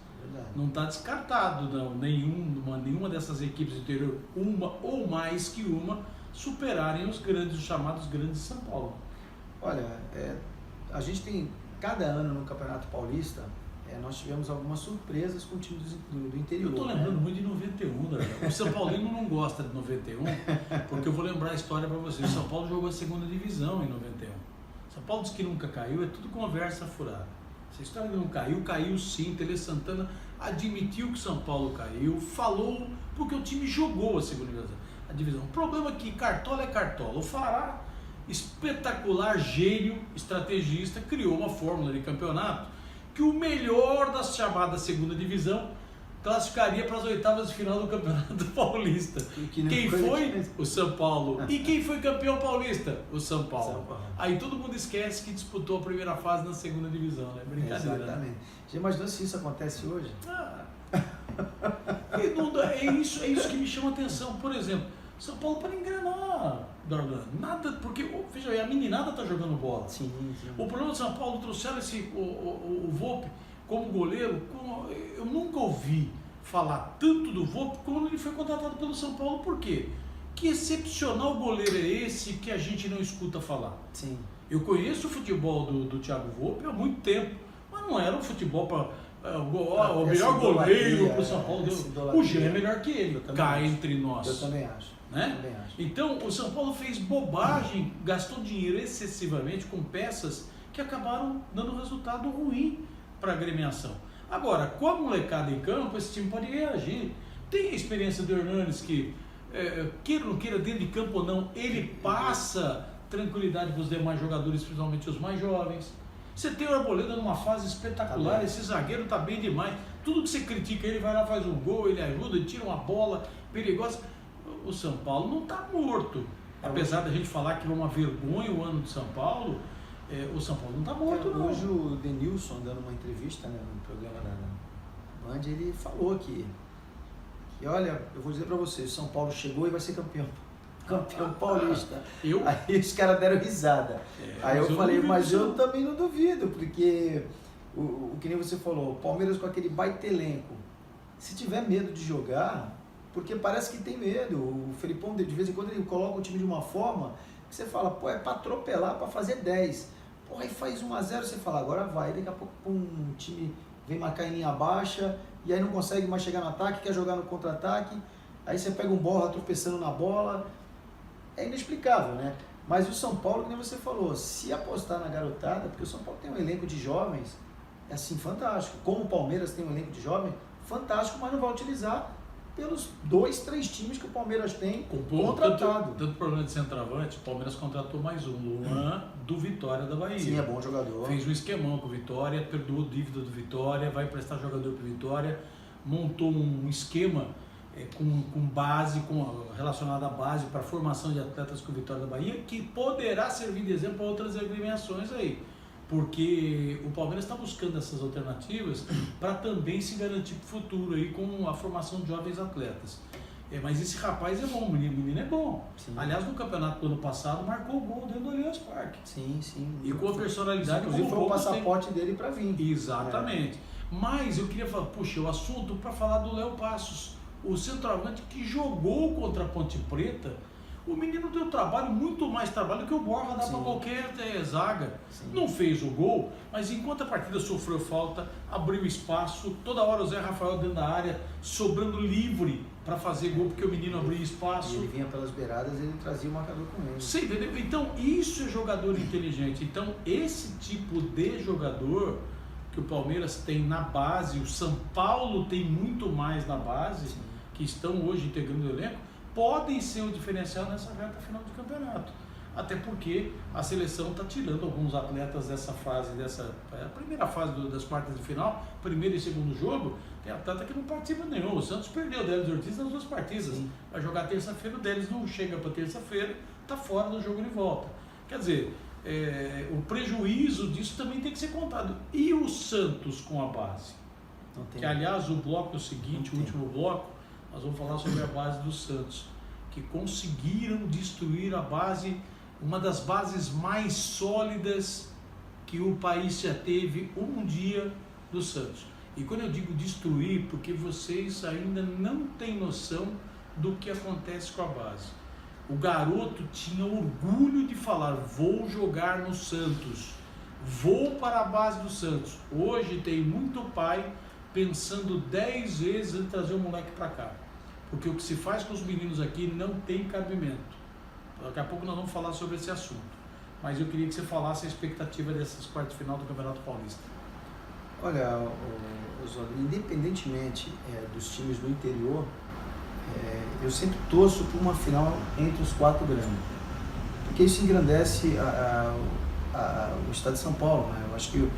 [SPEAKER 1] Não está descartado, não. Nenhuma dessas equipes do interior, uma ou mais que uma, superarem os chamados grandes de São Paulo. Olha,
[SPEAKER 2] a gente tem, cada ano no Campeonato Paulista, nós tivemos algumas surpresas com times do interior.
[SPEAKER 1] Eu estou lembrando muito de 91, o São Paulino não gosta de 91, porque eu vou lembrar a história para vocês. O São Paulo jogou a segunda divisão em 91. São Paulo diz que nunca caiu, é tudo conversa furada. Essa história de não caiu sim. Tele Santana admitiu que São Paulo caiu, falou porque o time jogou a segunda divisão. O problema é que Cartola é Cartola. O Fará, espetacular gênio, estrategista, criou uma fórmula de campeonato que o melhor das chamadas segunda divisão classificaria para as oitavas de final do Campeonato Paulista. Quem foi? O São Paulo. E quem foi campeão paulista? O São Paulo. Aí todo mundo esquece que disputou a primeira fase na segunda divisão, né? Brincadeira.
[SPEAKER 2] Exatamente.
[SPEAKER 1] Né?
[SPEAKER 2] Já imaginou se isso acontece hoje?
[SPEAKER 1] É isso que me chama a atenção. Por exemplo, São Paulo para engrenar, Darlan. Nada, porque, veja aí, a meninada tá jogando bola.
[SPEAKER 2] Sim.
[SPEAKER 1] O problema do São Paulo, trouxeram o Volpi como goleiro. Eu nunca ouvi falar tanto do Volpi quando ele foi contratado pelo São Paulo. Por quê? Que excepcional goleiro é esse que a gente não escuta falar?
[SPEAKER 2] Sim.
[SPEAKER 1] Eu conheço o futebol do Thiago Volpi há muito tempo, mas não era um futebol para o melhor goleiro para o São Paulo. O Jean é melhor que ele, cá entre nós.
[SPEAKER 2] Eu também acho.
[SPEAKER 1] Né? Então, o São Paulo fez bobagem, gastou dinheiro excessivamente com peças que acabaram dando resultado ruim para a agremiação. Agora, com a molecada em campo, esse time pode reagir. Tem a experiência do Hernanes que, queira ou não queira, dentro de campo ou não, ele passa tranquilidade para os demais jogadores, principalmente os mais jovens. Você tem o Arboleda numa fase espetacular, esse zagueiro tá bem demais. Tudo que você critica ele, vai lá, faz um gol, ele ajuda, ele tira uma bola perigosa. O São Paulo não está morto. Apesar da gente falar que é uma vergonha o ano de São Paulo, o São Paulo não está morto, não.
[SPEAKER 2] Hoje o Denilson, dando uma entrevista, né, no programa da Band, ele falou que olha, eu vou dizer para vocês, o São Paulo chegou e vai ser campeão paulista. Aí os caras deram risada. Aí eu falei, mas eu também não duvido, porque o que nem você falou, o Palmeiras com aquele baita elenco, se tiver medo de jogar, porque parece que tem medo. O Felipão, de vez em quando, ele coloca o time de uma forma que você fala, pô, é para atropelar, para fazer 10. Pô, aí faz 1-0, você fala, agora vai. Daqui a pouco um time vem marcar em linha baixa, e aí não consegue mais chegar no ataque, quer jogar no contra-ataque, aí você pega um Borja tropeçando na bola. É inexplicável, né? Mas o São Paulo, como você falou, se apostar na garotada, porque o São Paulo tem um elenco de jovens, é assim, fantástico. Como o Palmeiras tem um elenco de jovens, fantástico, mas não vai utilizar pelos 2-3 times que o Palmeiras tem contratado.
[SPEAKER 1] Tanto problema de centroavante, o Palmeiras contratou mais um, Luan, do Vitória da Bahia.
[SPEAKER 2] Sim, é bom jogador.
[SPEAKER 1] Fez um esquemão com o Vitória, perdoou dívida do Vitória, vai prestar jogador para o Vitória, montou um esquema com base, relacionado à base para a formação de atletas com o Vitória da Bahia, que poderá servir de exemplo para outras agremiações aí. Porque o Palmeiras está buscando essas alternativas para também se garantir para o futuro aí com a formação de jovens atletas. Mas esse rapaz é bom, o menino é bom.
[SPEAKER 2] Sim.
[SPEAKER 1] Aliás, no campeonato do ano passado, marcou o gol dentro do Allianz Parque.
[SPEAKER 2] Sim.
[SPEAKER 1] E com a personalidade...
[SPEAKER 2] Inclusive foi o passaporte dele para vir.
[SPEAKER 1] Exatamente. Mas eu queria falar, puxa, o assunto para falar do Léo Passos, o centroavante que jogou contra a Ponte Preta. O menino deu trabalho, muito mais trabalho que o Borja dá para qualquer zaga. Sim. Não fez o gol, mas enquanto a partida sofreu falta, abriu espaço, toda hora o Zé Rafael dentro da área, sobrando livre para fazer gol, porque o menino abriu espaço.
[SPEAKER 2] E ele vinha pelas beiradas e ele trazia o marcador com ele.
[SPEAKER 1] Você entendeu? Então, isso é jogador inteligente. Então, esse tipo de jogador que o Palmeiras tem na base, o São Paulo tem muito mais na base, que estão hoje integrando o elenco, podem ser um diferencial nessa reta final de campeonato. Até porque a seleção está tirando alguns atletas dessa fase, a primeira fase das quartas de final, primeiro e segundo jogo, tem atleta que não participa nenhum. O Santos perdeu o Délis Ortiz nas 2 partidas. Vai jogar terça-feira, o Délis não chega para terça-feira, está fora do jogo de volta. Quer dizer, o prejuízo disso também tem que ser contado. E o Santos com a base? Que, aliás, o bloco seguinte, o último bloco, nós vamos falar sobre a base do Santos, que conseguiram destruir a base, uma das bases mais sólidas que o país já teve um dia do Santos. E quando eu digo destruir, porque vocês ainda não têm noção do que acontece com a base. O garoto tinha orgulho de falar, vou jogar no Santos, vou para a base do Santos. Hoje tem muito pai pensando 10 vezes em trazer o moleque para cá. Porque o que se faz com os meninos aqui não tem cabimento. Daqui a pouco nós vamos falar sobre esse assunto. Mas eu queria que você falasse a expectativa dessas quartas de final do Campeonato Paulista.
[SPEAKER 2] Olha, Oswaldo, independentemente dos times do interior, eu sempre torço por uma final entre os 4 grandes. Porque isso engrandece o estado de São Paulo, né? Eu acho que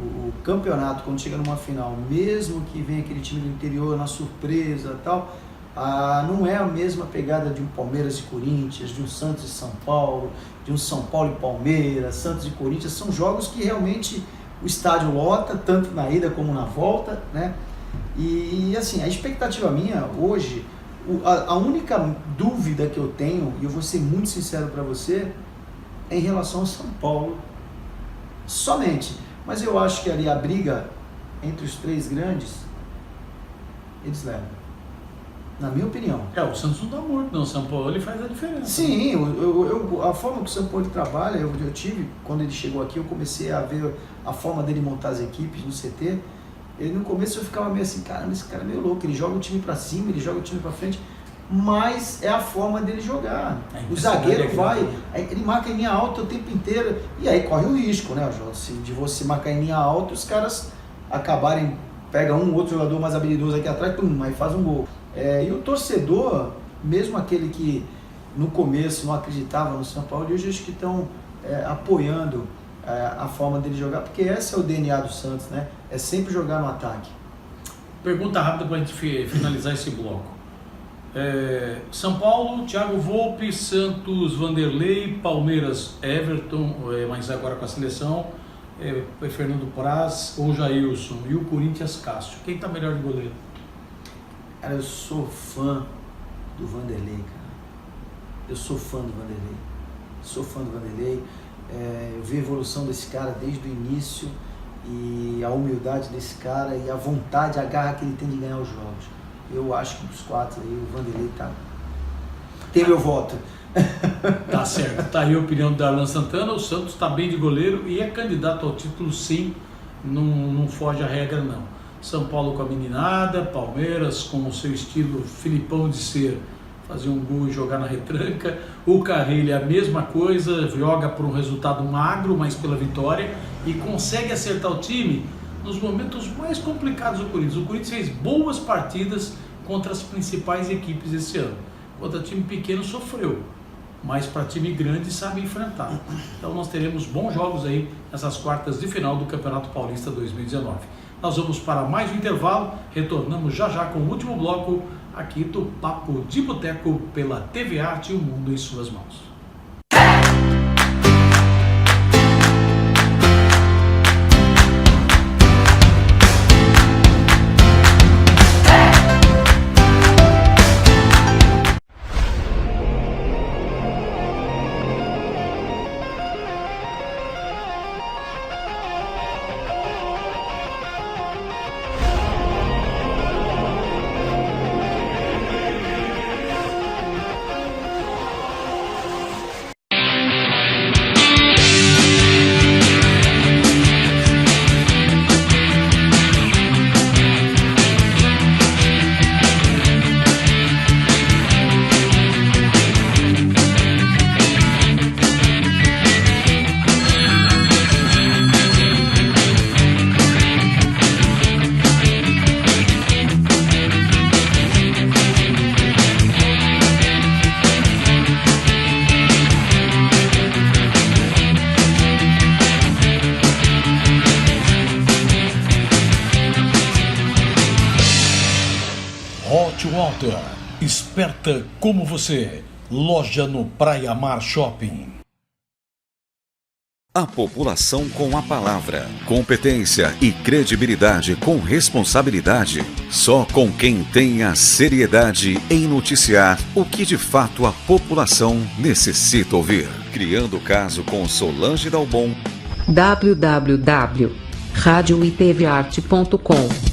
[SPEAKER 2] o campeonato, quando chega numa final, mesmo que venha aquele time do interior na surpresa e tal, não é a mesma pegada de um Palmeiras e Corinthians, de um Santos e São Paulo, de um São Paulo e Palmeiras, Santos e Corinthians. São jogos que realmente o estádio lota, tanto na ida como na volta, né? E assim, a expectativa minha hoje, a única dúvida que eu tenho, e eu vou ser muito sincero para você, é em relação ao São Paulo somente. Mas eu acho que ali a briga entre os 3 grandes, eles levam. Na minha opinião.
[SPEAKER 1] O Santos não está morto, não. O São Paulo ele faz a diferença.
[SPEAKER 2] Sim, a forma que o São Paulo trabalha, eu tive, quando ele chegou aqui, eu comecei a ver a forma dele montar as equipes no CT. Ele no começo eu ficava meio assim, caramba, esse cara é meio louco, ele joga o time pra cima, ele joga o time pra frente, mas é a forma dele jogar. O zagueiro vai, ele marca em linha alta o tempo inteiro, e aí corre o risco, né, João? De você marcar em linha alta, os caras acabarem, pega um outro jogador mais habilidoso aqui atrás, pum, aí faz um gol. E o torcedor, mesmo aquele que no começo não acreditava no São Paulo, hoje acho que estão apoiando a forma dele jogar, porque esse é o DNA do Santos, né? É sempre jogar no ataque.
[SPEAKER 1] Pergunta rápida para a gente finalizar esse bloco. São Paulo, Thiago Volpe, Santos, Vanderlei, Palmeiras, Everton, mas agora com a seleção, Fernando Praz ou Jailson, e o Corinthians, Cássio. Quem está melhor de goleiro?
[SPEAKER 2] Cara, eu sou fã do Vanderlei, cara. Eu sou fã do Vanderlei. Sou fã do Vanderlei. Eu vi a evolução desse cara desde o início e a humildade desse cara e a vontade, a garra que ele tem de ganhar os jogos. Eu acho que dos 4 aí o Vanderlei tem meu voto.
[SPEAKER 1] Tá certo. Tá aí a opinião do Darlan Santana. O Santos está bem de goleiro e é candidato ao título, sim. Não foge a regra, não. São Paulo com a meninada, Palmeiras com o seu estilo Filipão de ser, fazer um gol e jogar na retranca. O Carrilho é a mesma coisa, joga por um resultado magro, mas pela vitória, e consegue acertar o time nos momentos mais complicados do Corinthians. O Corinthians fez boas partidas contra as principais equipes esse ano. Contra time pequeno sofreu, mas para time grande sabe enfrentar. Então nós teremos bons jogos aí nessas quartas de final do Campeonato Paulista 2019. Nós vamos para mais um intervalo, retornamos já com o último bloco aqui do Papo de Boteco pela TV Arte, o mundo em suas mãos.
[SPEAKER 3] Hot Water, esperta como você, loja no Praia Mar Shopping.
[SPEAKER 4] A população com a palavra, competência e credibilidade com responsabilidade. Só com quem tem a seriedade em noticiar o que de fato a população necessita ouvir. Criando o caso com Solange Dalbon.
[SPEAKER 5] www.radioitvarte.com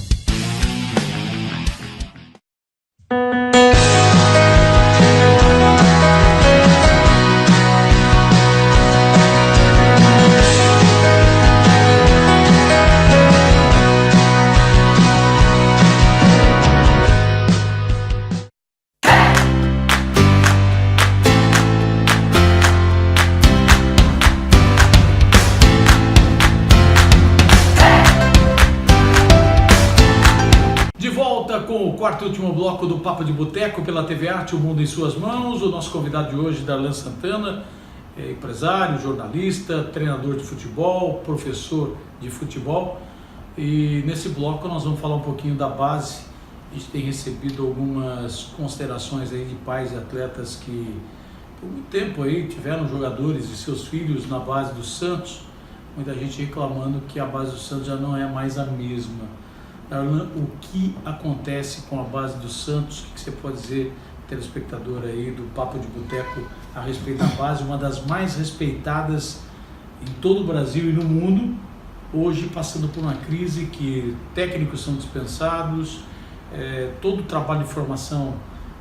[SPEAKER 1] Com o quarto e último bloco do Papo de Boteco pela TV Arte, o mundo em suas mãos. O nosso convidado de hoje, Darlan Santana, é empresário, jornalista, treinador de futebol, professor de futebol. E nesse bloco nós vamos falar um pouquinho da base. A gente tem recebido algumas considerações aí de pais e atletas que por muito tempo aí tiveram jogadores e seus filhos na base do Santos. Muita gente reclamando que a base do Santos já não é mais a mesma. Darlan, o que acontece com a base do Santos? O que você pode dizer, telespectador aí do Papo de Boteco, a respeito da base, uma das mais respeitadas em todo o Brasil e no mundo, hoje passando por uma crise que técnicos são dispensados, todo o trabalho de formação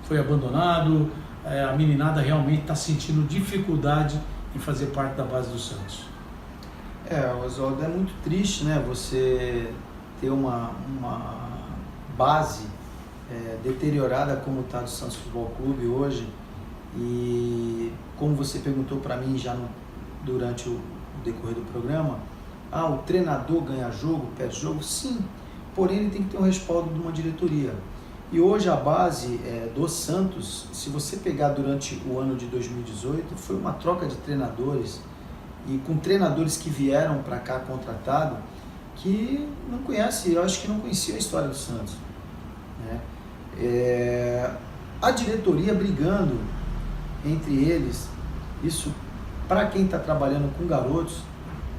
[SPEAKER 1] foi abandonado, a meninada realmente está sentindo dificuldade em fazer parte da base do Santos.
[SPEAKER 2] Oswaldo, é muito triste, né, você ter uma base deteriorada como está do Santos Futebol Clube hoje. E como você perguntou para mim já durante o decorrer do programa, o treinador ganha jogo, perde jogo? Sim, porém ele tem que ter um respaldo de uma diretoria. E hoje a base do Santos, se você pegar durante o ano de 2018, foi uma troca de treinadores, e com treinadores que vieram para cá contratado, que não conhece, eu acho que não conhecia a história do Santos, né? A diretoria brigando entre eles, isso para quem está trabalhando com garotos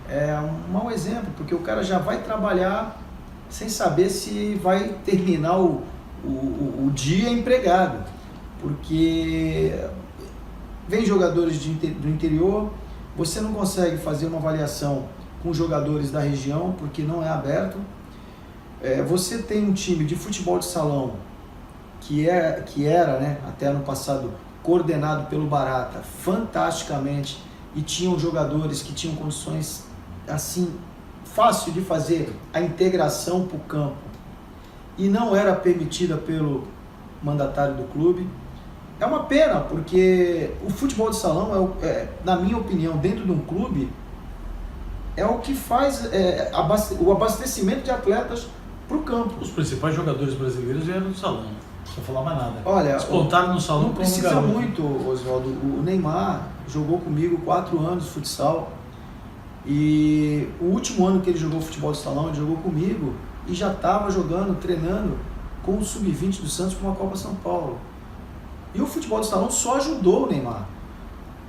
[SPEAKER 2] é um mau exemplo, porque o cara já vai trabalhar sem saber se vai terminar o dia empregado, porque vem jogadores do interior, você não consegue fazer uma avaliação com jogadores da região, porque não é aberto. Você tem um time de futebol de salão que era, né, até ano passado, coordenado pelo Barata fantasticamente, e tinham jogadores que tinham condições assim fácil de fazer a integração para o campo, e não era permitida pelo mandatário do clube. É uma pena, porque o futebol de salão na minha opinião, dentro de um clube, é o que faz o abastecimento de atletas para o campo.
[SPEAKER 1] Os principais jogadores brasileiros vieram do salão, não vou falar mais nada.
[SPEAKER 2] Olha,
[SPEAKER 1] despontaram no salão.
[SPEAKER 2] não precisa muito, Oswaldo. O Neymar jogou comigo 4 anos de futsal, e o último ano que ele jogou futebol de salão, ele jogou comigo e já estava jogando, treinando com o Sub-20 do Santos para uma Copa São Paulo. E o futebol de salão só ajudou o Neymar.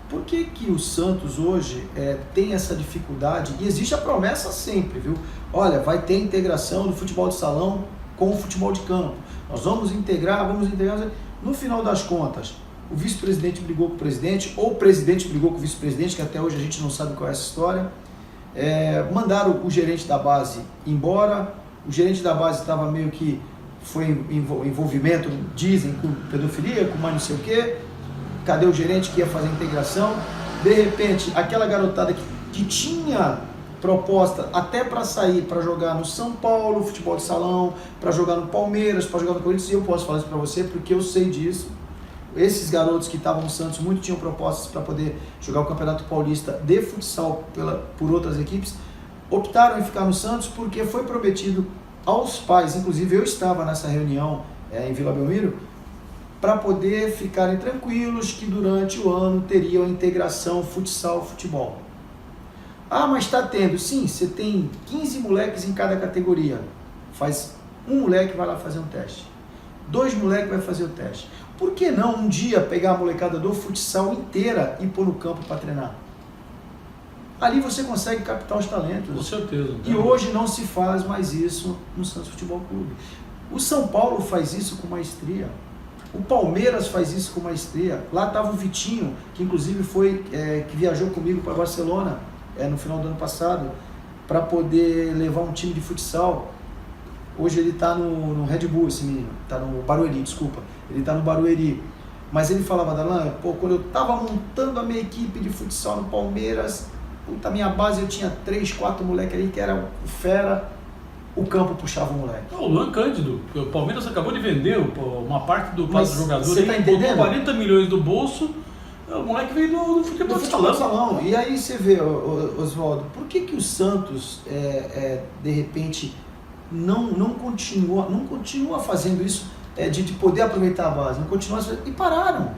[SPEAKER 2] Por que o Santos hoje tem essa dificuldade? E existe a promessa sempre, viu? Olha, vai ter integração do futebol de salão com o futebol de campo. Nós vamos integrar. No final das contas, o vice-presidente brigou com o presidente, ou o presidente brigou com o vice-presidente, que até hoje a gente não sabe qual é essa história. Mandaram o gerente da base embora. O gerente da base estava meio que... foi envolvimento, dizem, com pedofilia, com mais não sei o quê. Cadê o gerente que ia fazer a integração? De repente, aquela garotada que tinha proposta até para sair, para jogar no São Paulo, futebol de salão, para jogar no Palmeiras, para jogar no Corinthians, e eu posso falar isso para você porque eu sei disso. Esses garotos que estavam no Santos, muitos tinham propostas para poder jogar o Campeonato Paulista de futsal por outras equipes, optaram em ficar no Santos porque foi prometido aos pais, inclusive eu estava nessa reunião em Vila Belmiro, para poder ficarem tranquilos que durante o ano teriam a integração futsal-futebol. Mas está tendo, sim, você tem 15 moleques em cada categoria, faz um moleque vai lá fazer um teste, 2 moleques vai fazer o teste. Por que não um dia pegar a molecada do futsal inteira e pôr no campo para treinar? Ali você consegue captar os talentos.
[SPEAKER 1] Com certeza.
[SPEAKER 2] E hoje não se faz mais isso no Santos Futebol Clube. O São Paulo faz isso com maestria. O Palmeiras faz isso com maestria. Lá estava o Vitinho, que inclusive que viajou comigo para Barcelona no final do ano passado, para poder levar um time de futsal. Hoje ele está no Red Bull, esse menino. Está no Barueri, desculpa. Ele está no Barueri. Mas ele falava, Darlan, quando eu estava montando a minha equipe de futsal no Palmeiras, minha base eu tinha 3, 4 moleques ali que era fera, o campo puxava o moleque.
[SPEAKER 1] O Luan Cândido, o Palmeiras acabou de vender uma parte do passe do jogador,
[SPEAKER 2] você tá entendendo?
[SPEAKER 1] 40 milhões do bolso, o moleque veio do futebol de salão.
[SPEAKER 2] E aí você vê, Oswaldo, por que o Santos, de repente, não continua fazendo isso, de poder aproveitar a base, não continua e pararam.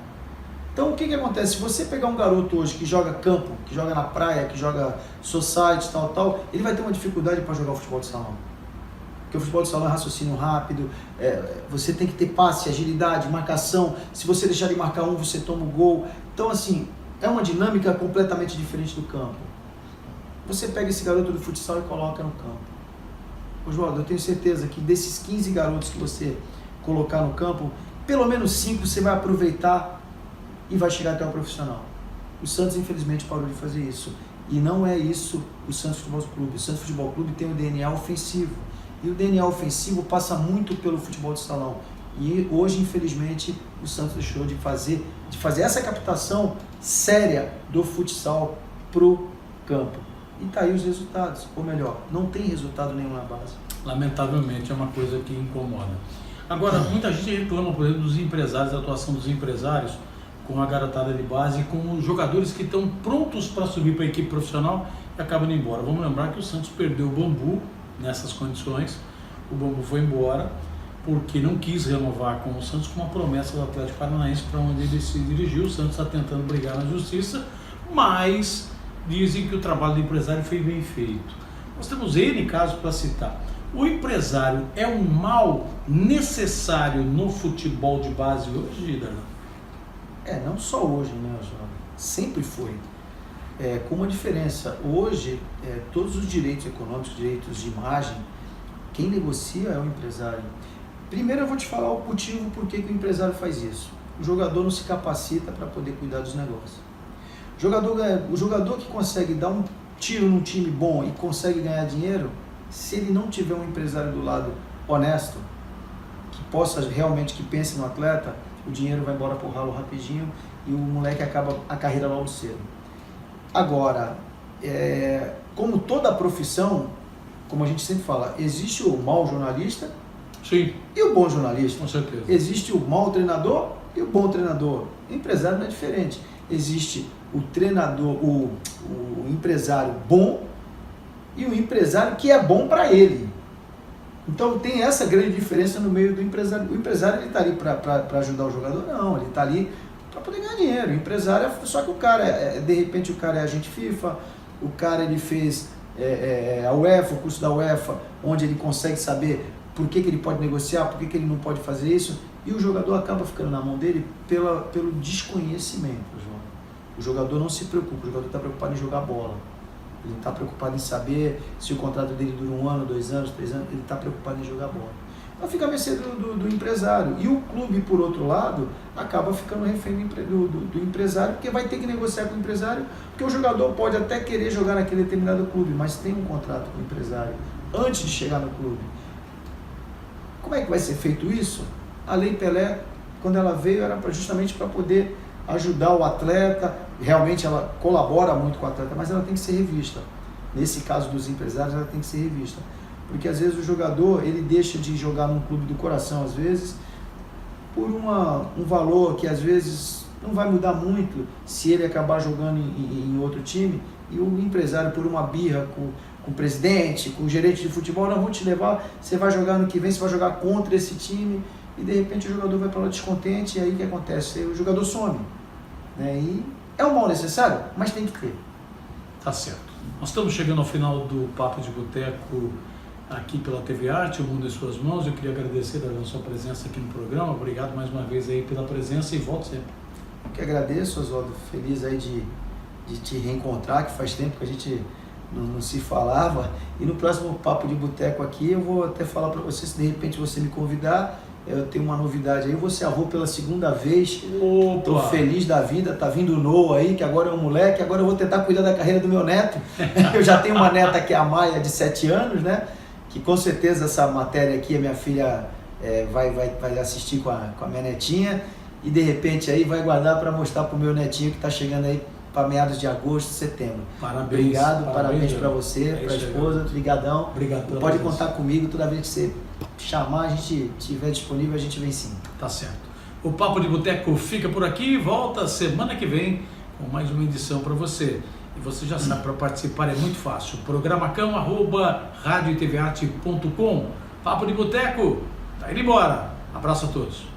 [SPEAKER 2] Então o que acontece? Se você pegar um garoto hoje que joga campo, que joga na praia, que joga society, tal, ele vai ter uma dificuldade para jogar o futebol de salão. Porque o futebol de salão é raciocínio rápido, você tem que ter passe, agilidade, marcação. Se você deixar de marcar um, você toma o gol. Então assim, é uma dinâmica completamente diferente do campo. Você pega esse garoto do futsal e coloca no campo. Oswaldo, eu tenho certeza que desses 15 garotos que você colocar no campo, pelo menos 5 você vai aproveitar e vai chegar até o profissional. O Santos, infelizmente, parou de fazer isso. E não é isso o Santos Futebol Clube. O Santos Futebol Clube tem um DNA ofensivo. E o DNA ofensivo passa muito pelo futebol de salão. E hoje, infelizmente, o Santos deixou de fazer essa captação séria do futsal pro campo. E tá aí os resultados. Ou melhor, não tem resultado nenhum na base.
[SPEAKER 1] Lamentavelmente é uma coisa que incomoda. Agora, muita gente reclama, por exemplo, dos empresários, da atuação dos empresários com a garotada de base, com os jogadores que estão prontos para subir para a equipe profissional e acabam indo embora. Vamos lembrar que o Santos perdeu o Bambu nessas condições. O Bambu foi embora porque não quis renovar com o Santos, com uma promessa do Atlético Paranaense para onde ele se dirigiu. O Santos está tentando brigar na justiça, mas dizem que o trabalho do empresário foi bem feito. Nós temos N casos para citar. O empresário é um mal necessário no futebol de base hoje, Darlan?
[SPEAKER 2] Não só hoje, né, Oswaldo? Sempre foi. Com uma diferença. Hoje, todos os direitos econômicos, direitos de imagem, quem negocia é o empresário. Primeiro eu vou te falar o motivo por que o empresário faz isso. O jogador não se capacita para poder cuidar dos negócios. O jogador que consegue dar um tiro num time bom e consegue ganhar dinheiro, se ele não tiver um empresário do lado honesto, que possa realmente, que pense no atleta, o dinheiro vai embora pro ralo rapidinho e o moleque acaba a carreira logo cedo. Agora, como toda profissão, como a gente sempre fala, existe o mau jornalista.
[SPEAKER 1] Sim.
[SPEAKER 2] E o bom jornalista.
[SPEAKER 1] Com certeza.
[SPEAKER 2] Existe o mau treinador e o bom treinador. O empresário não é diferente. Existe o treinador, o empresário bom e o empresário que é bom para ele. Então tem essa grande diferença no meio do empresário. O empresário ele está ali para ajudar o jogador? Não, ele está ali para poder ganhar dinheiro. O empresário só que o cara, de repente o cara é agente FIFA, o cara ele fez a UEFA, o curso da UEFA, onde ele consegue saber por que ele pode negociar, por que ele não pode fazer isso, e o jogador acaba ficando na mão dele pelo desconhecimento, João. O jogador não se preocupa, o jogador está preocupado em jogar bola. Ele está preocupado em saber se o contrato dele dura 1 ano, 2 anos, 3 anos, ele está preocupado em jogar bola. Então fica a mercê do empresário. E o clube, por outro lado, acaba ficando refém do empresário, porque vai ter que negociar com o empresário, porque o jogador pode até querer jogar naquele determinado clube, mas tem um contrato com o empresário antes de chegar no clube. Como é que vai ser feito isso? A Lei Pelé, quando ela veio, era justamente para poder ajudar o atleta. Realmente ela colabora muito com o atleta, mas ela tem que ser revista. Nesse caso dos empresários, ela tem que ser revista. Porque às vezes o jogador, ele deixa de jogar num clube do coração, às vezes, por um valor que às vezes não vai mudar muito se ele acabar jogando em outro time, e o empresário, por uma birra com o presidente, com o gerente de futebol, não vou te levar, você vai jogar no que vem, você vai jogar contra esse time, e de repente o jogador vai para lá descontente, e aí o que acontece? O jogador some. Né? E é um mal necessário, mas tem que ter.
[SPEAKER 1] Tá certo. Nós estamos chegando ao final do Papo de Boteco aqui pela TV Arte, O Mundo em Suas Mãos. Eu queria agradecer a sua presença aqui no programa. Obrigado mais uma vez aí pela presença e volto sempre.
[SPEAKER 2] Eu que agradeço, Oswaldo. Feliz aí de te reencontrar, que faz tempo que a gente não se falava. E no próximo Papo de Boteco aqui eu vou até falar para você, se de repente você me convidar, eu tenho uma novidade aí, eu vou ser avô pela 2ª vez.
[SPEAKER 1] Opa.
[SPEAKER 2] Tô feliz da vida, tá vindo o Noah aí, que agora é um moleque, agora eu vou tentar cuidar da carreira do meu neto. Eu já tenho uma neta que é a Maia, de 7 anos, né? Que com certeza essa matéria aqui a minha filha vai assistir com a minha netinha, e de repente aí vai guardar para mostrar pro meu netinho que tá chegando aí para meados de agosto, setembro.
[SPEAKER 1] Parabéns.
[SPEAKER 2] Obrigado, parabéns para você, para a esposa, obrigadão.
[SPEAKER 1] Obrigado pela
[SPEAKER 2] Pode
[SPEAKER 1] presença.
[SPEAKER 2] contar comigo, toda vez que você chamar, a gente estiver disponível, a gente vem sim.
[SPEAKER 1] Tá certo. O Papo de Boteco fica por aqui e volta semana que vem com mais uma edição para você. E você já sabe, para participar é muito fácil. Programacão@radiotvarte.com. Papo de Boteco, tá indo embora. Abraço a todos.